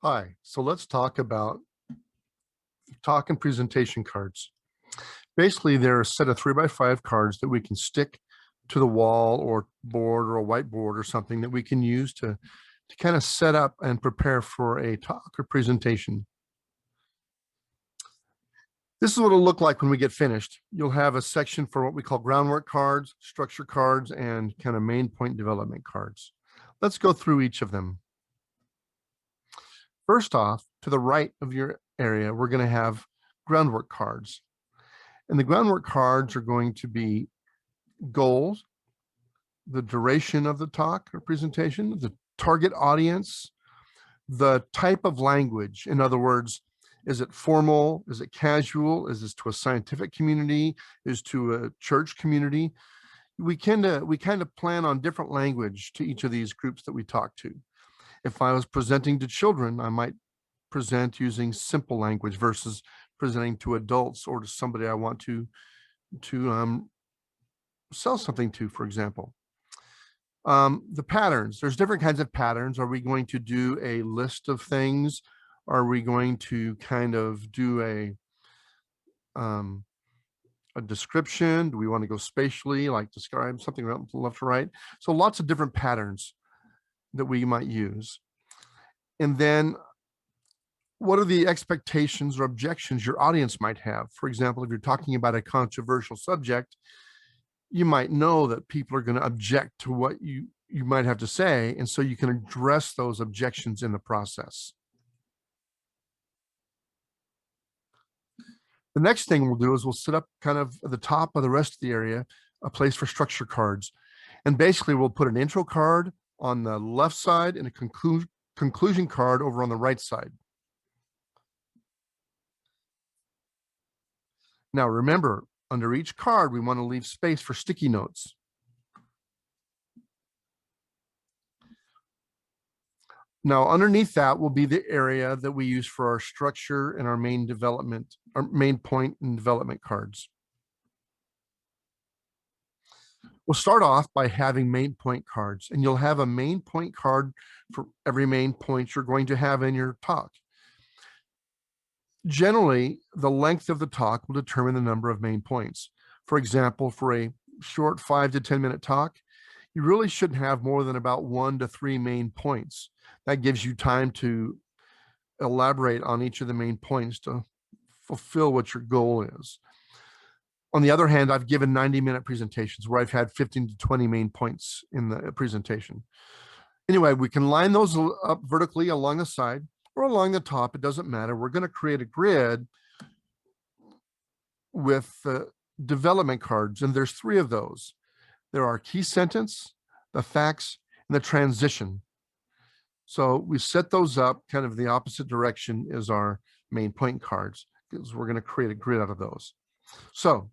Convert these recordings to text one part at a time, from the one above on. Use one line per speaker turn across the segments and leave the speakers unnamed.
Hi, so let's talk about talk and presentation cards. Basically, they're a set of 3x5 cards that we can stick to the wall or board or a whiteboard or something that we can use to kind of set up and prepare for a talk or presentation. This is what it'll look like when we get finished. You'll have a section for what we call groundwork cards, structure cards, and kind of main point development cards. Let's go through each of them. First off, to the right of your area, we're going to have groundwork cards. And the groundwork cards are going to be goals, the duration of the talk or presentation, the target audience, the type of language. In other words, is it formal? Is it casual? Is this to a scientific community? Is to a church community? We kind of plan on different language to each of these groups that we talk to. If I was presenting to children, I might present using simple language versus presenting to adults or to somebody I want to sell something to, for example. The patterns, there's different kinds of patterns. Are we going to do a list of things? Are we going to kind of do a description? Do we want to go spatially, like describe something from left to right? So lots of different patterns that we might use. And then what are the expectations or objections your audience might have? For example, if you're talking about a controversial subject, you might know that people are going to object to what you might have to say, and so you can address those objections in the process. The next thing we'll do is we'll set up kind of at the top of the rest of the area a place for structure cards. And basically we'll put an intro card on the left side and a conclusion card over on the right side. Now remember, under each card, we want to leave space for sticky notes. Now, underneath that will be the area that we use for our structure and our main point and development cards. We'll start off by having main point cards, and you'll have a main point card for every main point you're going to have in your talk. Generally, the length of the talk will determine the number of main points. For example, for a short 5 to 10 minute talk, you really shouldn't have more than about 1 to 3 main points. That gives you time to elaborate on each of the main points to fulfill what your goal is. On the other hand, I've given 90-minute presentations where I've had 15 to 20 main points in the presentation. Anyway, we can line those up vertically along the side or along the top. It doesn't matter. We're going to create a grid with development cards, and there's 3 of those. There are key sentence, the facts, and the transition. So we set those up kind of the opposite direction as our main point cards, because we're going to create a grid out of those. So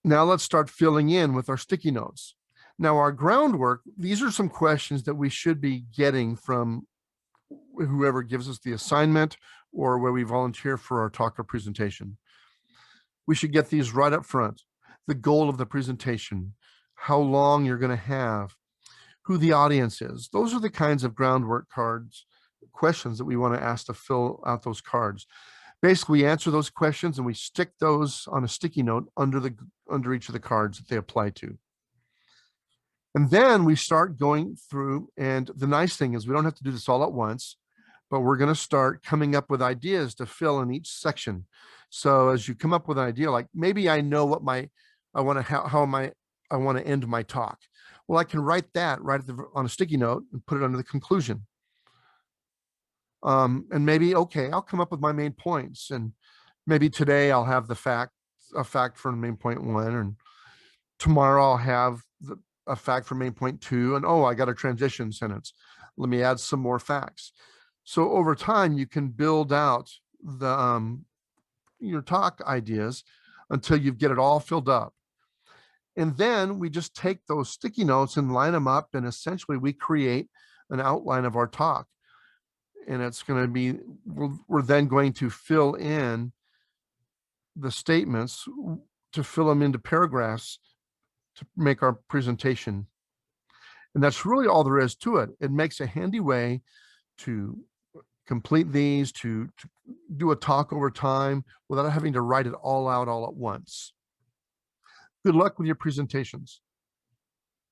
now let's start filling in with our sticky notes. Now our groundwork, these are some questions that we should be getting from whoever gives us the assignment or where we volunteer for our talk or presentation. We should get these right up front. The goal of the presentation, how long you're going to have, who the audience is. Those are the kinds of groundwork cards, questions that we want to ask to fill out those cards. Basically, we answer those questions and we stick those on a sticky note under each of the cards that they apply to. And then we start going through, and the nice thing is we don't have to do this all at once, but we're going to start coming up with ideas to fill in each section. So as you come up with an idea, like maybe I know what I want to end my talk. Well, I can write that on a sticky note and put it under the conclusion. And maybe, okay, I'll come up with my main points, and maybe today I'll have a fact for main point 1, and tomorrow I'll have a fact for main point 2, and I got a transition sentence. Let me add some more facts. So over time, you can build out your talk ideas until you get it all filled up. And then we just take those sticky notes and line them up, and essentially we create an outline of our talk. And it's going to be, we're then going to fill in the statements to fill them into paragraphs to make our presentation. And that's really all there is to it. It makes a handy way to complete these, to do a talk over time without having to write it all out all at once. Good luck with your presentations.